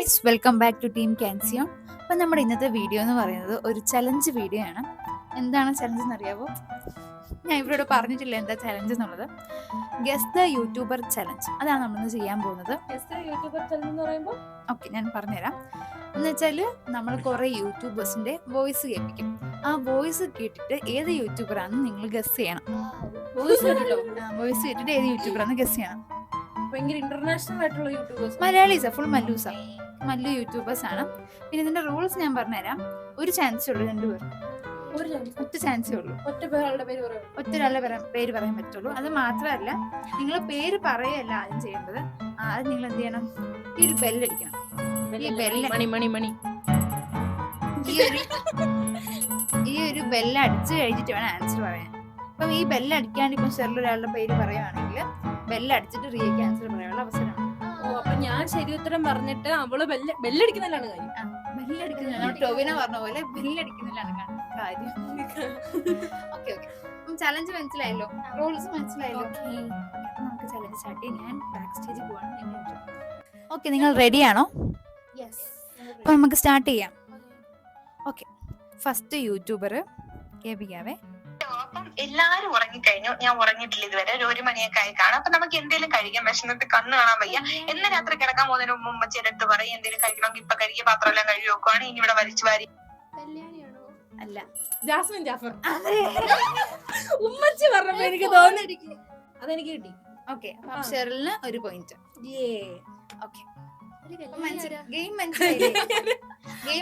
Guys, welcome back to team ക്യാൻസിയോൺ. അപ്പം നമ്മുടെ ഇന്നത്തെ വീഡിയോ എന്ന് പറയുന്നത് ഒരു ചലഞ്ച് വീഡിയോ ആണ്. എന്താണ് ചലഞ്ച് എന്നറിയാവോ? ഞാൻ ഇവരോട് പറഞ്ഞിട്ടില്ല എന്താ ചലഞ്ച് എന്നുള്ളത്. ഗെസ് ദ യൂട്യൂബർ ചലഞ്ച്, അതാണ് നമ്മളിന്ന് ചെയ്യാൻ പോകുന്നത്. ഓക്കെ, ഞാൻ പറഞ്ഞുതരാം. എന്ന് വെച്ചാൽ നമ്മൾ കുറേ യൂട്യൂബേഴ്സിൻ്റെ വോയിസ് കേൾപ്പിക്കും. ആ വോയിസ് കേട്ടിട്ട് ഏത് യൂട്യൂബറാണെന്ന് നിങ്ങൾ ഗസ് ചെയ്യണം. വോയിസ് കേട്ടിട്ട് ഏത് യൂട്യൂബറാണെന്ന് ഗസ് ചെയ്യണം. ഭയങ്കര ഇന്റർനാഷണൽ ആയിട്ടുള്ള യൂട്യൂബേഴ്സ്, മലയാളീസാ, ഫുൾ മല്ലു യൂട്യൂബേഴ്സ് ആണ്. പിന്നെ ഇതിന്റെ റൂൾസ് ഞാൻ പറഞ്ഞുതരാം. ഒരു ചാൻസേ ഉള്ളൂ, രണ്ടുപേർ ഒറ്റ ചാൻസേ ഉള്ളൂ. ഒറ്റൊരാളുടെ പേര് പറയാൻ പറ്റുള്ളൂ. അത് മാത്രമല്ല, നിങ്ങൾ പേര് പറയല്ല ആദ്യം ചെയ്യേണ്ടത്. ആദ്യം നിങ്ങൾ എന്ത് ചെയ്യണം? ഈ ഒരു ബെല്ലടിക്കണം. ഈ ഒരു ബെല്ലടിച്ച് കഴിഞ്ഞിട്ട് വേണം ആൻസർ പറയാൻ. അപ്പം ഈ ബെല്ലടിക്കാണ്ട് ഇപ്പം ഷെറിലൊരാളുടെ പേര് പറയുവാണെങ്കിൽ ബെല്ലടിച്ചിട്ട് റിയക്ക് ആൻസർ പറയാനുള്ള അവസരമാണ്. അപ്പൊ ഞാൻ ശരി ഉത്തരം പറഞ്ഞിട്ട് അവള് ബെല്ലടിക്കുന്നില്ലാണ് കാര്യം. ബെല്ലടിക്കുന്നില്ല, ടൊവിന പറഞ്ഞ പോലെ ബെല്ലടിക്കുന്നില്ലാണ് കാര്യം. ഓക്കെ, ചലഞ്ച് മനസ്സിലായല്ലോ, റൂൾസ് മനസ്സിലായല്ലോ. നമുക്ക് ചലഞ്ച് സ്റ്റാർട്ട് ചെയ്യാം. ഞാൻ ബാക്ക് സ്റ്റേജിൽ പോവാണ്. ഓക്കെ, നിങ്ങൾ റെഡിയാണോ? അപ്പൊ നമുക്ക് സ്റ്റാർട്ട് ചെയ്യാം. ഓക്കെ, ഫസ്റ്റ് യൂട്യൂബർ കേൾപ്പിക്കാവേ. അപ്പം എല്ലാരും ഉറങ്ങിക്കഴിഞ്ഞു, ഞാൻ ഉറങ്ങിയിട്ടില്ല ഇതുവരെ. 1 മണിയൊക്കെ ആയി കാണാം. അപ്പൊ നമുക്ക് എന്തെങ്കിലും കഴിക്കാൻ വിശന്നിട്ട് കണ്ണ് കാണാൻ വയ്യ. എന്ന് രാത്രി കിടക്കാൻ പോകുന്നതിന് മുമ്പ് ഉമ്മച്ചിയുടെ അടുത്ത് പറയും എന്തെങ്കിലും കഴിക്കണമെങ്കിൽ ഇപ്പൊ കഴിക്കുക, പാത്രം എല്ലാം കഴുകി വെക്കുവാണ്, ഇനി ഇവിടെ വലിച്ചു വാരി. അല്ല, ജാസ്മിൻ ജാഫർ. ഉമ്മച്ചി പറഞ്ഞപ്പോ എനിക്ക് തോന്നി, അതെനിക്ക് കിട്ടി. ഓക്കെ, ഷെറിലിന് ഒരു പോയിന്റ്. ഓക്കെ, ഗെയിം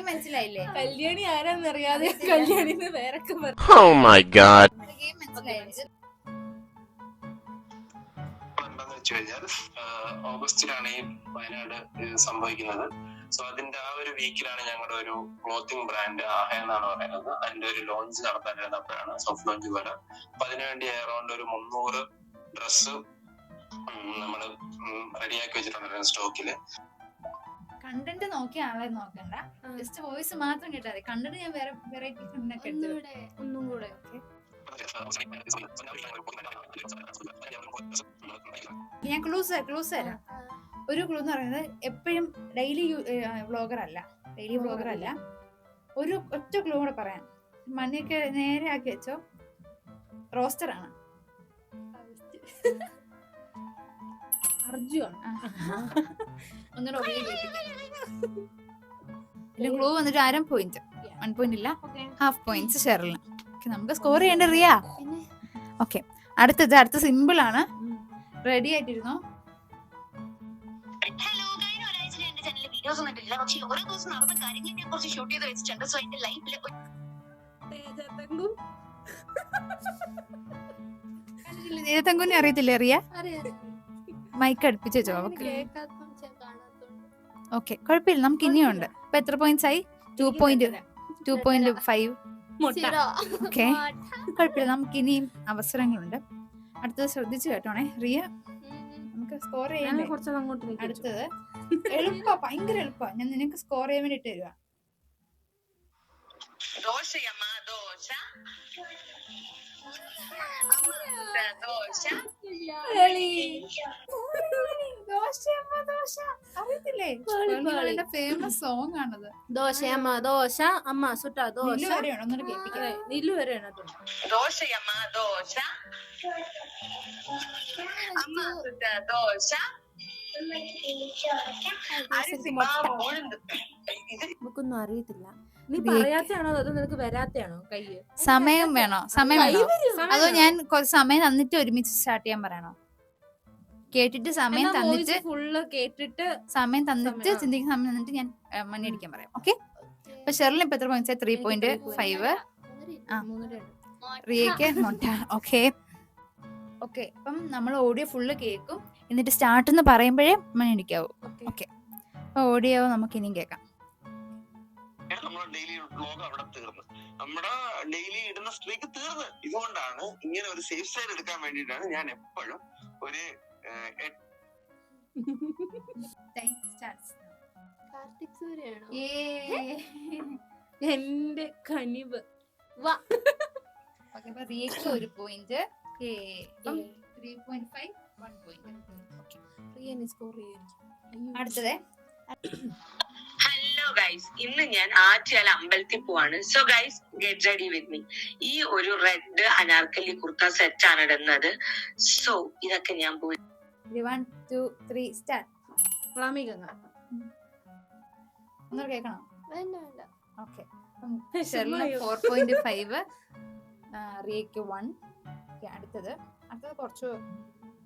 മനസ്സിലായില്ലേ? കല്യാണി ആരാന്നറിയാതെ കല്യാണിന്ന് വേറൊക്കെ ഓഗസ്റ്റിലാണ് ഈ വയനാട് സംഭവിക്കുന്നത്. സോ അതിന്റെ ആ ഒരു വീക്കിലാണ് ഞങ്ങളുടെ ഒരു ക്ലോത്തിങ് ബ്രാൻഡ് ആഹ എന്നാണ് പറയുന്നത്, അതിന്റെ ഒരു ലോഞ്ച് നടത്താനിരുന്നപ്പോഴാണ്, സോഫ്റ്റ് ലോഞ്ച് പോലെ. അപ്പൊ അതിനുവേണ്ടി അറൗണ്ട് ഒരു 300 ഡ്രസ്സ് നമ്മൾ റെഡിയാക്കി വെച്ചിട്ടുണ്ടായിരുന്നു സ്റ്റോക്കില്. കണ്ടന്റ് നോക്കിയ ആളെ നോക്കണ്ട, ജസ്റ്റ് വോയിസ് മാത്രം കേട്ടാൽ മതി. കണ്ടന്റ് ഞാൻ വേറെ വെറൈറ്റി കണ്ടൊക്കെ ഒന്നും കൂടെ. ഞാൻ ക്ലൂസ് തരാം. ഒരു ക്ലൂ എന്ന് പറയുന്നത് എപ്പോഴും ഡെയിലി വ്ളോഗർ അല്ല. ഒരു ഒറ്റ ക്ലൂ കൂടെ പറയാം. മണിയൊക്കെ നേരെ ആക്കി വെച്ചോ. റോസ്റ്റർ ആണ്. ഒന്നുകൂടെ ക്ലൂ വന്നിട്ട് 1 പോയിന്റ്, 1 പോയിന്റ് ഇല്ല, ഹാഫ് പോയിന്റ്സ് ഷെറിലിന്. നമുക്ക് സ്കോർ ചെയ്യേണ്ട റിയ. ഓക്കെ, അടുത്ത സിമ്പിൾ ആണ്. റെഡി ആയിട്ടിരുന്നോ? ഹലോ, കഴിഞ്ഞ ഒരാഴ്ച എന്റെ ചാനലിൽ വീഡിയോസ് ഒന്നും ഇട്ടില്ല, പക്ഷെ ഓരോ ദിവസം നടന്ന കാര്യങ്ങൾ ഞാൻ കുറച്ച് ഷൂട്ട് ചെയ്ത് വെച്ചിട്ടുണ്ട്. സോ എന്റെ ലൈഫിൽ തങ്കുനെ അറിയത്തില്ലേ റിയ? മൈക്ക് അടുപ്പിച്ച് വെച്ചോ അവക്ക്. ഓക്കെ, കുഴപ്പമില്ല, നമുക്ക് ഇനിയുണ്ട്. ഇപ്പൊ എത്ര പോയിന്റ്സ് ആയി? 2.5. ഓക്കെ, കുഴപ്പമില്ല, നമുക്ക് ഇനിയും അവസരങ്ങളുണ്ട്. അടുത്തത് ശ്രദ്ധിച്ചു കേട്ടോണേ റിയ. നമുക്ക് സ്കോർ ചെയ്യാൻ അടുത്തത് ഭയങ്കര എളുപ്പ. ഞാൻ നിനക്ക് സ്കോർ ചെയ്യാൻ വേണ്ടി ഇട്ട് തരുക. അറിയത്തില്ലേ? ഫേമസ് സോങ് ആണത്. ദോശയമ്മ ദോശ അമ്മ സുട്ട ദോശ. ഒന്നുകൂടെ കേൾപ്പിക്കാം. നില്ലു വരെയാണ്. ദോശയമ്മ ദോശ അമ്മ സുട്ട ദോശ. നമുക്കൊന്നും അറിയത്തില്ല. നീ പറയാത്തയാണോ അതോ നിനക്ക് വരാത്തയാണോ? കയ്യ് സമയം വേണോ? സമയം വേണോ? അതോ ഞാൻ കുറച്ച് സമയം തന്നിട്ട് ഒരുമിച്ച് സ്റ്റാർട്ട് ചെയ്യാൻ പറയണോ? കേട്ടിട്ട് സമയം തന്നിട്ട് ഫുള്ള് കേട്ടിട്ട് സമയം തന്നിട്ട് ചിന്തിക്കുന്ന സമയം തന്നിട്ട് ഞാൻ മണി അടിക്കാൻ പറയാം. ഓക്കെ, അപ്പൊ ഷെറിലിന് ഇപ്പൊ എത്ര പോയിന്റ്സ്? 3.5. റിയക്ക് നോട്ട. ഓക്കെ, അപ്പം നമ്മൾ ഓഡിയോ ഫുള്ള് കേൾക്കും, എന്നിട്ട് സ്റ്റാർട്ട് എന്ന് പറയുമ്പോഴേ മണി അടിക്കാവൂ. ഓക്കെ, അപ്പൊ ഓഡിയോ നമുക്ക് ഇനിയും കേൾക്കാം. നമ്മുടെ ഡെയിലി ഇടുന്ന സ്ട്രീക്ക് തീർന്ന്. ഇതുകൊണ്ടാണ് ഇങ്ങനെ ഒരു സേഫ് സൈഡ് എടുക്കാൻ വേണ്ടിയിട്ടാണ് ഞാൻ എപ്പോഴും ഒരു എന്റെ കനിവ്. റിയക്ക് 1 പോയിന്റ്, 3.5, 1 പോയിന്റ്. അടുത്തത് ഗൈസ്, ഇന്ന് ഞാൻ ആറ്റുകാല അമ്പലത്തിൽ പോവാണ്. So guys, get ready with me. ഈ ഒരു റെഡ് അനാർക്കലി കുർത്ത സെറ്റ് ആണ് ഇടുന്നത്. സോ ഇതൊക്കെ ഞാൻ പോയി 1 2 3 സ്റ്റാർട്ട്. ക്ലാമികങ്ങ ഒന്നും കേൾക്കണോ? വേണ്ട വേണ്ട. ഓക്കെ. 4.5, റിയയ്ക്ക് 1. അടുത്തത് കുറച്ച്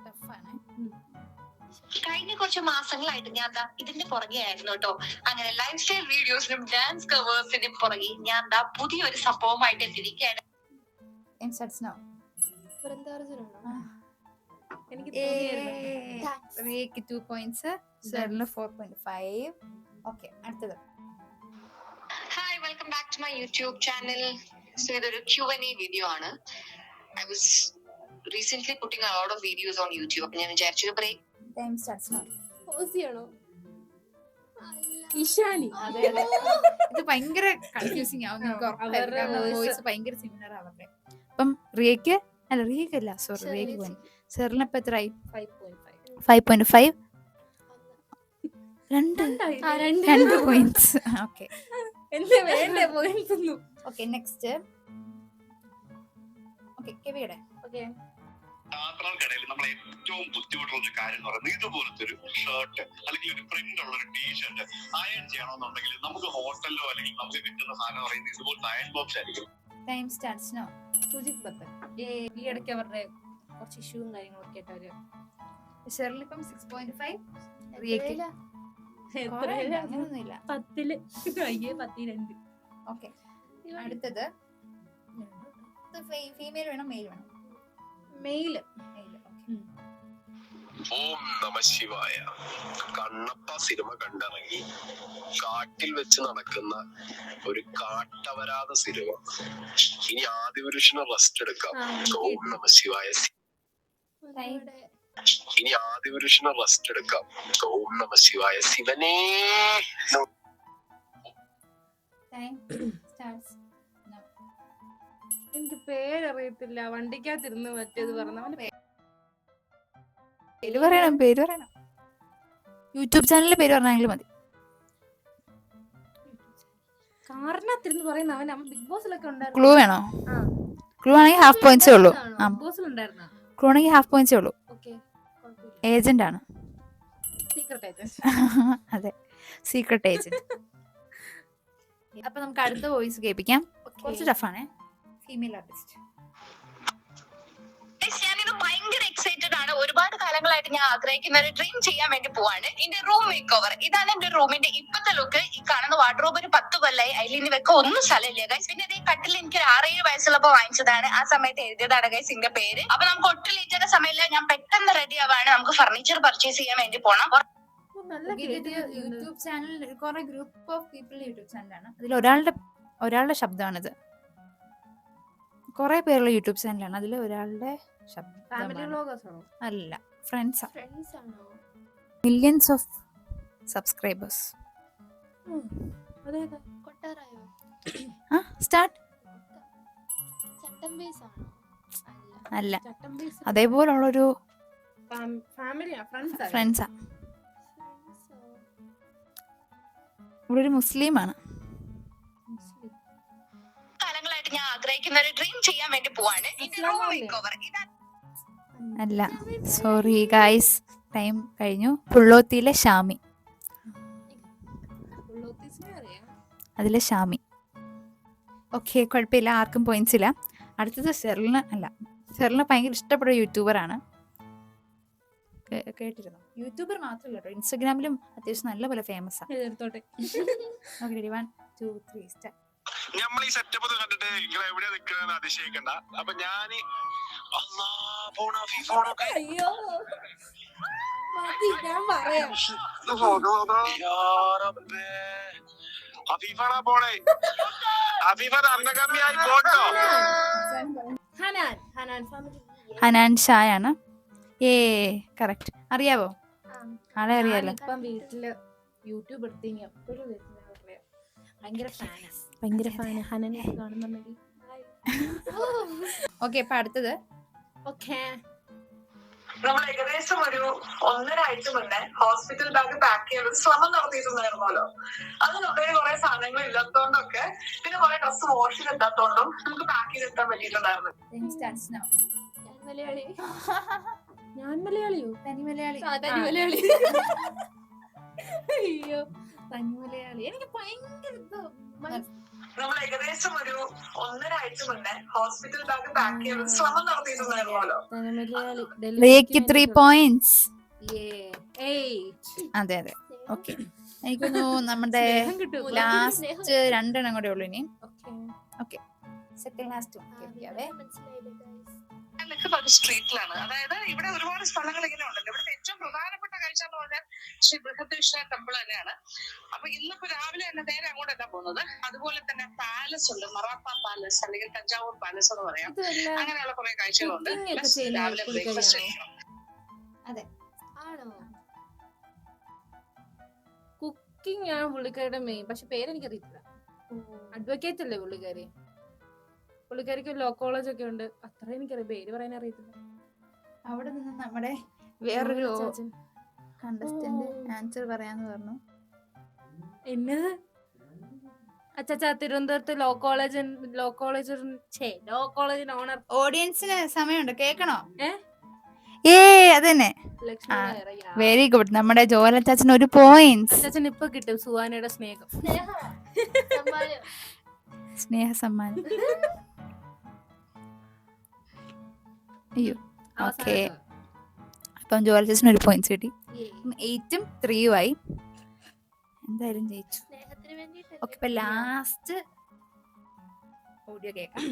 ടഫാണ്. കഴിഞ്ഞ കുറച്ച് മാസങ്ങളായിട്ട് ഞാൻ ദാ ഇതിന്റെ പുറകെ ആയിരുന്നു കേട്ടോ. അങ്ങനെ ലൈഫ് സ്റ്റൈൽ വീഡിയോസിനും ഡാൻസ് കവേഴ്സിനും പുറകെ ഞാൻ ദാ പുതിയൊരു സംഭവമായിട്ട് എത്തിയിരിക്കുകയാണ്. വൃന്ദാർജുനാണോ? എനിക്ക് തോന്നിയായിരുന്നു. റിയയ്ക്ക് 2 പോയിന്റ്സ്, സെറിന് 4.5. ഓക്കെ, അടുത്തത്. Hi, welcome back to my YouTube channel. So ഇതൊരു Q&A വീഡിയോ ആണ്. I was recent putting a lot of videos on YouTube. അപ്പോൾ ഞാൻ വിചാരിച്ചു ബ്രേക്ക് ടൈം സ്റ്റാർട്ട്സ് നൗ. ഓസിയാണോ? ഇഷാനി. അതെ അതെ, ഇത് ഭയങ്കര കൺഫ്യൂസിങ് ആവും. അവരുടെ വോയിസ് ഭയങ്കര സിമിലർ ആവട്ടെ. അപ്പം റിയയ്ക്ക് റിയയ്ക്കല്ല, സോറി, റിയയ്ക്ക് പോയി. സെറിന് ഇപ്പൊ എത്രയായി? 5.5. 5.5. 2 പോയിന്റ്സ്. ഓക്കെ എന്റെ വേണ്ടേ പോയിന്റ്സ് ഒന്നും. Okay, next. ഓക്കെ, കെവിയുടെ. ഓക്കെ, യാത്രകൾക്കിടയിൽ നമ്മൾ ഏറ്റവും ബുദ്ധിമുട്ടുള്ള ഒരു കാര്യം എന്ന് പറയുന്നത് ഇതുപോലത്തെ ഒരു ഷർട്ട് അല്ലെങ്കിൽ ഒരു പ്രിന്റ് ഉള്ള ഒരു ടീഷർട്ട് അയൺ ചെയ്യണമെന്നുണ്ടെങ്കിൽ നമുക്ക് ഹോട്ടലിലോ അല്ലെങ്കിൽ നമുക്ക് കിട്ടുന്ന സാധനം പറയുന്നത് ഇതുപോലത്തെ അയൺ ബോക്സ് ആയിരിക്കും. Time starts now. Sujith Bethell. ഈ ഇടയ്ക്ക് അവരുടെ കുറച്ച് ഇഷ്യൂവും കാര്യങ്ങളൊക്കെ ആയിട്ട് അവര് ഷെറിൽ ഇപ്പം 6.5, റിയയ്ക്ക് എത്രയില്ല? അങ്ങനെയൊന്നുമില്ല. 10. അയ്യേ 10-2. ഓക്കെ, അടുത്തത് ഫീമെയിൽ വേണം, മെയിൽ വേണം? മെയില്. മെയിൽ. ഓം നമ ശിവായ. കണ്ണപ്പ സിനിമ കണ്ടിറങ്ങി കാട്ടിൽ വെച്ച് നടക്കുന്ന ഒരു കാട്ടവരാത സിനിമ. ഇനി ആദിപുരുഷന് റെസ്റ്റ് എടുക്കാം. ഓം നമ ശിവായ. ഇനി ആദിപുരുഷന് റെസ്റ്റ് എടുക്കാം. ഓം നമ ശിവായ. ശിവനേ. Time starts now. എനിക്ക് പേരറിയത്തില്ല. വണ്ടിക്കകത്തിരുന്ന് മറ്റേത് പറഞ്ഞ പേര് പറയണം. യൂട്യൂബ് ചാനലിലെ പേര് പറഞ്ഞാൽ മതി. കാറിനകത്തിരുന്ന് പറയുന്ന അവൻ ബിഗ് ബോസിലൊക്കെ ഉണ്ടായിരുന്നു. ക്ലൂ വേണോ? ആ. ക്ലൂ ആണെങ്കിൽ ഹാഫ് പോയിന്റ്സേ ഉള്ളൂ. ആ, ബിഗ് ബോസിലുണ്ടായിരുന്ന. ക്ലൂ ആണെങ്കിൽ ഹാഫ് പോയിന്റ്സേ ഉള്ളൂ. ഓക്കെ, ഏജന്റ് ആണ്. Secret agent. അതെ, സീക്രട്ട് ഏജന്റ്. അപ്പൊ നമുക്ക് അടുത്ത വോയിസ് കേൾപ്പിക്കാം. കുറച്ച് ടഫാണേ. Female artist. ഞാനിത് ഭയങ്കര എക്സൈറ്റഡ് ആണ്. ഒരുപാട് കാലങ്ങളായിട്ട് ഞാൻ ആഗ്രഹിക്കുന്ന ഒരു ഡ്രീം ചെയ്യാൻ വേണ്ടി പോവാണ്. എന്റെ റൂം മേക്ക് ഓവർ. ഇതാണ് എന്റെ റൂമിന്റെ ഇപ്പത്തെ ലുക്ക്. ഈ കാണുന്ന വാർഡ്രോബ് ഒരു 10 കൊല്ലായി. അതിൽ ഇനി വെക്ക ഒന്നും സ്ഥലമില്ല ഗൈസ്. പിന്നെ ഈ കട്ടിൽ എനിക്ക് ഒരു 6-7 വയസ്സുള്ളപ്പോ വാങ്ങിച്ചതാണ്. ആ സമയത്ത് എഴുതിയതാണ് ഗൈസ് ഇതിന്റെ പേര്. അപ്പൊ നമുക്ക് ഒട്ടും ലേറ്റ് സമയമില്ല. ഞാൻ പെട്ടെന്ന് റെഡി ആവാണ്. നമുക്ക് ഫർണിച്ചർ പർച്ചേസ് ചെയ്യാൻ വേണ്ടി പോണം. യൂട്യൂബ് ചാനൽ കുറെ ഗ്രൂപ്പ് ഓഫ് പീപ്പിൾ യൂട്യൂബ് ചാനലാണ്. അതിൽ ഒരാളുടെ ശബ്ദമാണിത്. കുറെ പേരുള്ള യൂട്യൂബ് ചാനലാണ്. അതിൽ ഒരാളുടെ ഫാമിലി വ്ലോഗേഴ്സ് ആണോ? അല്ല, ഫ്രണ്ട്സാ. ഫ്രണ്ട്സ് ആണോ? Millions of subscribers. അതേതാ? കൊട്ടാറായോ? സ്റ്റാർട്ട്. ചട്ടം ബേസ് ആണോ? അല്ല, ചട്ടം ബേസ്. അതേപോലുള്ളൊരു ഫാമിലിയാ? ഫ്രണ്ട്സാ? ഫ്രണ്ട്സാ. ഇവിടെ ഒരു മുസ്ലിമാണ്. കാലങ്ങളായിട്ട് ഞാൻ ആഗ്രഹിക്കുന്ന ഒരു ഡ്രീം ചെയ്യാൻ വേണ്ടി പോവാണ്. എന്റെ റൂം മേക്ക് ഓവർ. അല്ല, സോറി ഗായ്സ്, ടൈം കഴിഞ്ഞു. പുള്ളോത്തിയിലെ ഷാമി. അതിലെ ഷാമി. ഓക്കെ, കുഴപ്പമില്ല, ആർക്കും പോയിന്റ്സ് ഇല്ല. അടുത്തത് സെറിന് ഭയങ്കര ഇഷ്ടപ്പെട്ട യൂട്യൂബറാണ്. കേട്ടിരുന്നു. യൂട്യൂബർ മാത്രമല്ല കേട്ടോ, ഇൻസ്റ്റാഗ്രാമിലും അത്യാവശ്യം നല്ലപോലെ ഫേമസ് ആണ്. എടുത്തോട്ടെ. Okay, 1 2 3 start. നമ്മൾ ഈ സെറ്റപ്പ് കണ്ടിട്ട് നിങ്ങൾ എവിടെ നിൽക്കണെന്ന് അതിശയിക്കണ്ട. അപ്പൊ ഞാന് അയ്യോ മതി, ഞാൻ പറയാം. അഫീഫാണാ പോണേ. അഫീഫ അന്നഗമ്യായി പോട്ടോ. ഹനാൻ ഫാമിലി. ഹനാൻ ഷായാണ്. കറക്റ്റ്. അറിയാവോ? ആളെ അറിയാലോ. ഇപ്പം വീട്ടില് യൂട്യൂബ് എടുത്ത് എപ്പോഴും ഭയങ്കര ഫാന് ഹനനെ കാണുന്നുണ്ടെങ്കിൽ. ഓക്കെ, അപ്പൊ അടുത്തത്. ഓക്കെ, നമ്മൾ ഏകദേശം ഒരു 1.5 ആഴ്ച മുന്നേ ഹോസ്പിറ്റൽ ബാഗ് പാക്ക് ചെയ്യാൻ ഒരു ശ്രമം നടത്തിയിട്ടുണ്ടായിരുന്നല്ലോ. അതിനുള്ളിൽ കുറെ സാധനങ്ങൾ ഇല്ലാത്തതുകൊണ്ടൊക്കെ പിന്നെ കുറെ ഡ്രസ്സ് വാഷ് ചെയ്തെത്താത്തോണ്ടും നമുക്ക് പാക്ക് ചെയ്തെത്താൻ പറ്റിയിട്ടുണ്ടായിരുന്നു. ഞാൻ മലയാളി. ഞാൻ മലയാളിയോ? തനി മലയാളി. തനി മലയാളി. അയ്യോ തനി മലയാളി എനിക്ക് ഭയങ്കര നമ്മൾ ഏകദേശം ഒരു 1.5 ആഴ്ച മുന്നേ ഹോസ്പിറ്റൽ ബാഗ് പാക്ക് ചെയ്യാൻ ഒരു ശ്രമം നടത്തിയിട്ടുണ്ടായിരുന്നല്ലോ. മലയാളി. റിയയ്ക്ക് 3 points. Eight. അതെ അതെ ഓക്കെ. എനിക്കൊന്നു നമ്മുടെ സ്നേഹം കിട്ടും. ലാസ്റ്റ് 2 എണ്ണം കൂടെ ഉള്ളു ഇനി. Okay. ഓക്കെ സെക്കൻഡ് ലാസ്റ്റ് മനസ്സിലായില്ലേ guys? ഞാൻ നിൽക്കുന്ന ഒരു സ്ട്രീറ്റിലാണ്. അതായത് ഇവിടെ ഒരുപാട് സ്ഥലങ്ങൾ ഇങ്ങനെ ഉണ്ടല്ലോ. ഇവിടുത്തെ ഏറ്റവും പ്രധാനപ്പെട്ട കാഴ്ച എന്ന് പറഞ്ഞാൽ ശ്രീ ബൃഹദീശ്വര ടെമ്പിൾ തന്നെയാണ്. അപ്പൊ ഇന്നിപ്പോ രാവിലെ തന്നെ നേരെ അങ്ങോട്ടല്ല പോകുന്നത്. അതുപോലെ തന്നെ പാലസ് ഉണ്ട്, മറാത്ത പാലസ് അല്ലെങ്കിൽ തഞ്ചാവൂർ പാലസ് എന്ന് പറയാം. അങ്ങനെയുള്ള കുറെ കാഴ്ചകളുണ്ട്. Cooking ഒക്കെ Plus ചെയ്യുന്ന രാവിലെ ബ്രേക്ക്ഫാസ്റ്റ് കഴിക്കണം. ആണോ? കുക്കിംഗ് ആണ് പുള്ളിക്കാരുടെ മെയിൻ. പക്ഷെ പേരെനിക്കറിയത്തില്ല. അഡ്വക്കേറ്റ് അല്ലേ പുള്ളിക്കാരി? പുള്ളിക്കാരിക്ക് ലോ കോളേജ് ഒക്കെ ഉണ്ട്. അത്ര എനിക്കറിയാം, പേര് പറയാൻ അറിയത്തില്ല. അവിടെ നിന്ന് നമ്മുടെ വേറൊരു ചാച്ചൻ. കണ്ടസ്റ്റന്റ് ആൻസർ പറയാന്ന് പറഞ്ഞു. എന്നത് അച്ചാ തിരുവനന്തപുരത്ത് ലോ കോളേജിന് ഓണർ ഓഡിയൻസിന് സമയമുണ്ട് കേക്കണോ? ഏ? അതന്നെ ലക്ഷ്മി ആ. നായർ. Very good. നമ്മുടെ ജോല ചാച്ചന് 1 point. അച്ചാച്ചൻ ഇപ്പൊ കിട്ടും സുഹാനയുടെ സ്നേഹം. സമ്മാനം. സ്നേഹ സമ്മാനം. അയ്യോ ഓക്കെ. അപ്പം ജോല ചാച്ചന് 1 points കിട്ടി. 8ഉം 3ഉം ആയി. എന്തായാലും ജയിച്ചു. സ്നേഹത്തിന് വേണ്ടിട്ടല്ലേ? ഓക്കെ ഇപ്പൊ ലാസ്റ്റ് ഓഡിയോ കേൾക്കാം.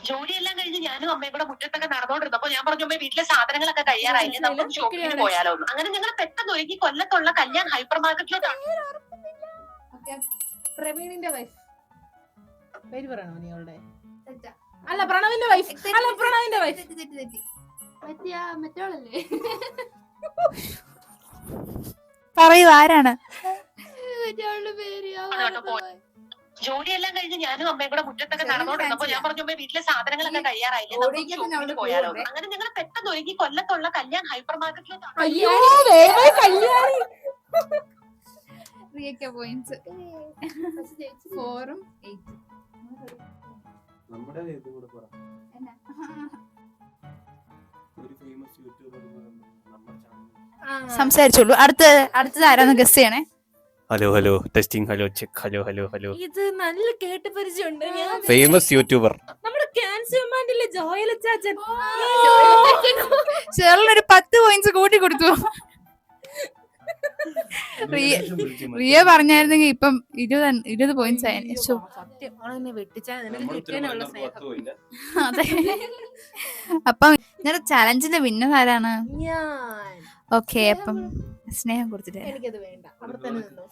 ജോലിയെല്ലാം കഴിഞ്ഞ് ഞാനും അമ്മയും കൂടെ മുറ്റത്തൊക്കെ നടന്നോണ്ടിരുന്നപ്പോ ഞാൻ പറഞ്ഞു അമ്മ വീട്ടിലെ സാധനങ്ങളൊക്കെ കഴിയാറായില്ലേ, നമുക്ക് ഷോപ്പിങ്ങിന് പോയാലോ. അങ്ങനെ ഞങ്ങൾ പെട്ടെന്ന് ഒരുങ്ങി കൊല്ലത്തുള്ള കല്യാൺ ഹൈപ്പർ മാർക്കറ്റിലോട്ടാണ്. പ്രവീണിന്റെ വൈഫ് പേര് പറയണോ നീ അവളുടെ? അല്ല പ്രണവിന്റെ വൈഫ്. അല്ല പ്രണവിന്റെ വൈഫ്. മറ്റോളല്ലേ? പറയൂ ആരാണ്? മറ്റോളുടെ പേര് അങ്ങോട്ട് പോയി. ജോലിയെല്ലാം കഴിഞ്ഞ് ഞാനും അമ്മയും കൂടെ മുറ്റത്തൊക്കെ നടന്നോണ്ടിരുന്നപ്പോ ഞാൻ പറഞ്ഞു അമ്മ വീട്ടിലെ സാധനങ്ങളൊക്കെ കഴിയാറായില്ലേ, നമുക്ക് ഷോപ്പിങ്ങിന് പോയാലോ. അങ്ങനെ ഞങ്ങൾ പെട്ടെന്ന് ഒരുങ്ങി കൊല്ലത്തുള്ള കല്യാൺ ഹൈപ്പർ മാർക്കറ്റിലോട്ടാണ്. അയ്യോ ദയവായി കല്യാണി. റിയയ്ക്ക് പോയിന്റ്സ് 4ഉം 8ഉം. നമ്മുടെ ഇത് കൂടെ പറ. ഒരു ഫേമസ് യൂട്യൂബർ നമ്മുടെ ചാനൽ സംസാരിച്ചോളൂ. അടുത്തത് ആരാന്ന് ഗസ് ചെയ്യണേ. Hello testing hello check hello ഇത് നല്ല കേട്ട് പരിചയമുണ്ട്. ഫേമസ് യൂട്യൂബർ നമ്മുടെ ക്യാൻസർ മാൻഡിലെ ജോയൽ ചാച്ചൻ. ചേർലൊരു 10 points കൂട്ടി കൊടുത്തു. റിയ പറഞ്ഞായിരുന്നെങ്കിൽ ഇപ്പം 20 points ആയി. സത്യം അവളെന്നെ വെട്ടിച്ചാൽ നിനക്ക് കിട്ടാനുള്ള സ്നേഹം. അതെ. അപ്പം ഇന്നത്തെ ചലഞ്ചിന്റെ വിന്നർ ആരാണ്? ഞാൻ ഓക്കെ അപ്പം സ്നേഹം കൊടുത്തിട്ട് എനിക്കത് വേണ്ട, അവിടെ തന്നെ നിന്നു.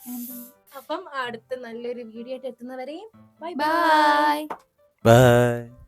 അപ്പം അടുത്ത നല്ലൊരു വീഡിയോ ആയിട്ട് എത്തുന്നവരെയും ബൈ ബൈ. ബൈ.